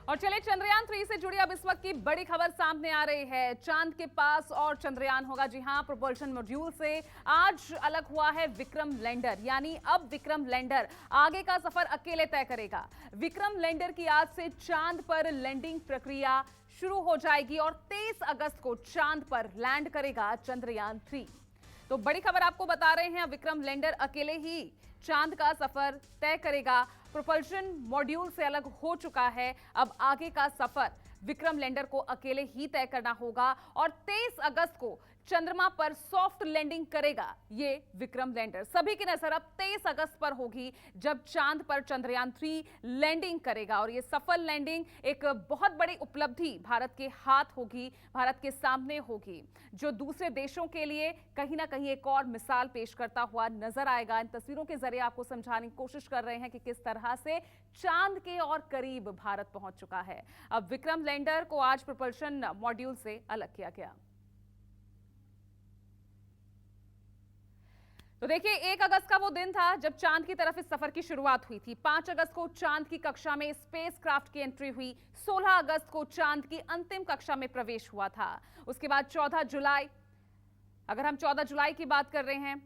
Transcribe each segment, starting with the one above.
और चलिए चंद्रयान 3 से जुड़ी अब इस वक्त की बड़ी खबर सामने आ रही है। चांद के पास और चंद्रयान होगा। जी हां, प्रोपल्शन मॉड्यूल से आज अलग हुआ है विक्रम लैंडर। यानी अब विक्रम लैंडर आगे का सफर अकेले तय करेगा। विक्रम लैंडर की आज से चांद पर लैंडिंग प्रक्रिया शुरू हो जाएगी और 23 अगस्त को चांद पर लैंड करेगा चंद्रयान 3। तो बड़ी खबर आपको बता रहे हैं, विक्रम लैंडर अकेले ही चांद का सफर तय करेगा। प्रोपल्शन मॉड्यूल से अलग हो चुका है। अब आगे का सफर विक्रम लैंडर को अकेले ही तय करना होगा और 23 अगस्त को चंद्रमा पर सॉफ्ट लैंडिंग करेगा ये विक्रम लैंडर। सभी की नजर अब 23 अगस्त पर होगी जब चांद पर चंद्रयान 3 लैंडिंग करेगा और ये सफल लैंडिंग एक बहुत बड़ी उपलब्धि भारत के हाथ होगी, भारत के सामने होगी, जो दूसरे देशों के लिए कहीं ना कहीं एक और मिसाल पेश करता हुआ नजर आएगा। इन तस्वीरों के जरिए आपको समझाने की कोशिश कर रहे हैं कि किस तरह से चांद के और करीब भारत पहुंच चुका है। अब विक्रम लैंडर को आज प्रोपल्शन मॉड्यूल से अलग किया गया। तो देखिए, 1 अगस्त का वो दिन था जब चांद की तरफ इस सफर की शुरुआत हुई थी। 5 अगस्त को चांद की कक्षा में स्पेसक्राफ्ट की एंट्री हुई। 16 अगस्त को चांद की अंतिम कक्षा में प्रवेश हुआ था। उसके बाद 14 जुलाई, अगर हम 14 जुलाई की बात कर रहे हैं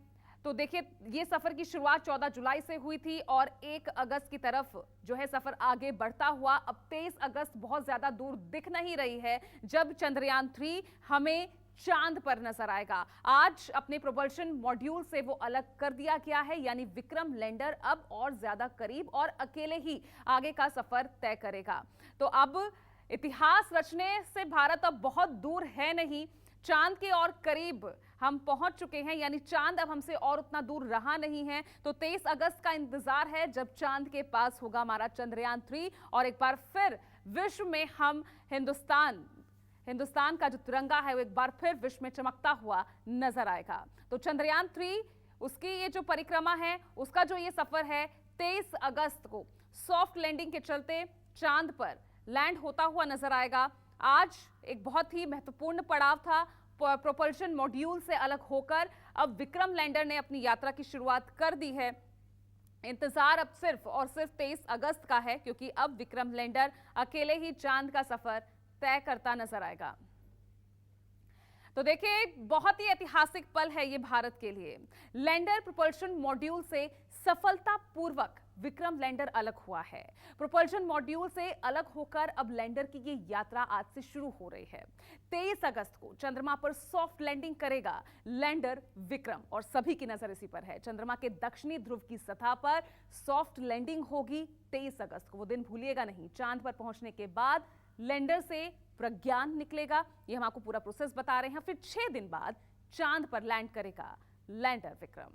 तो देखिए ये सफर की शुरुआत 14 जुलाई से हुई थी और 1 अगस्त की तरफ जो है सफर आगे बढ़ता हुआ अब 23 अगस्त बहुत ज्यादा दूर दिख नहीं रही है जब चंद्रयान 3 हमें चांद पर नजर आएगा। आज अपने प्रोपल्शन मॉड्यूल से वो अलग कर दिया गया है, यानी विक्रम लैंडर अब और ज्यादा करीब और अकेले ही आगे का सफर तय करेगा। तो अब इतिहास रचने से भारत अब बहुत दूर है नहीं, चांद के और करीब हम पहुंच चुके हैं, यानी चांद अब हमसे और उतना दूर रहा नहीं है। तो 23 अगस्त का इंतजार है जब चांद के पास होगा हमारा चंद्रयान 3 और एक बार फिर विश्व में हम हिंदुस्तान का जो तिरंगा है वो एक बार फिर विश्व में चमकता हुआ नजर आएगा। तो चंद्रयान 3 उसकी ये जो परिक्रमा है, उसका जो ये सफर है 23 अगस्त को सॉफ्ट लैंडिंग के चलते चांद पर लैंड होता हुआ नजर आएगा। आज एक बहुत ही महत्वपूर्ण पड़ाव था। प्रोपल्शन मॉड्यूल से अलग होकर अब विक्रम लैंडर ने अपनी यात्रा की शुरुआत कर दी है। इंतजार अब सिर्फ और सिर्फ 23 अगस्त का है, क्योंकि अब विक्रम लैंडर अकेले ही चांद का सफर तय करता नजर आएगा। तो देखिए, बहुत ही ऐतिहासिक पल है ये भारत के लिए। लैंडर प्रोपल्शन मॉड्यूल से सफलतापूर्वक विक्रम लैंडर अलग हुआ है। प्रोपल्शन मॉड्यूल से अलग होकर अब लैंडर की ये यात्रा आज से शुरू हो रही है। 23 अगस्त को चंद्रमा पर सॉफ्ट लैंडिंग करेगा लैंडर विक्रम और सभी की नजर इसी पर है। चंद्रमा के दक्षिणी ध्रुव की सतह पर सॉफ्ट लैंडिंग होगी 23 अगस्त को। वो दिन भूलिएगा नहीं। चांद पर पहुंचने के बाद लैंडर से प्रज्ञान निकलेगा, ये हम आपको पूरा प्रोसेस बता रहे हैं। फिर 6 दिन बाद चांद पर लैंड करेगा लैंडर विक्रम।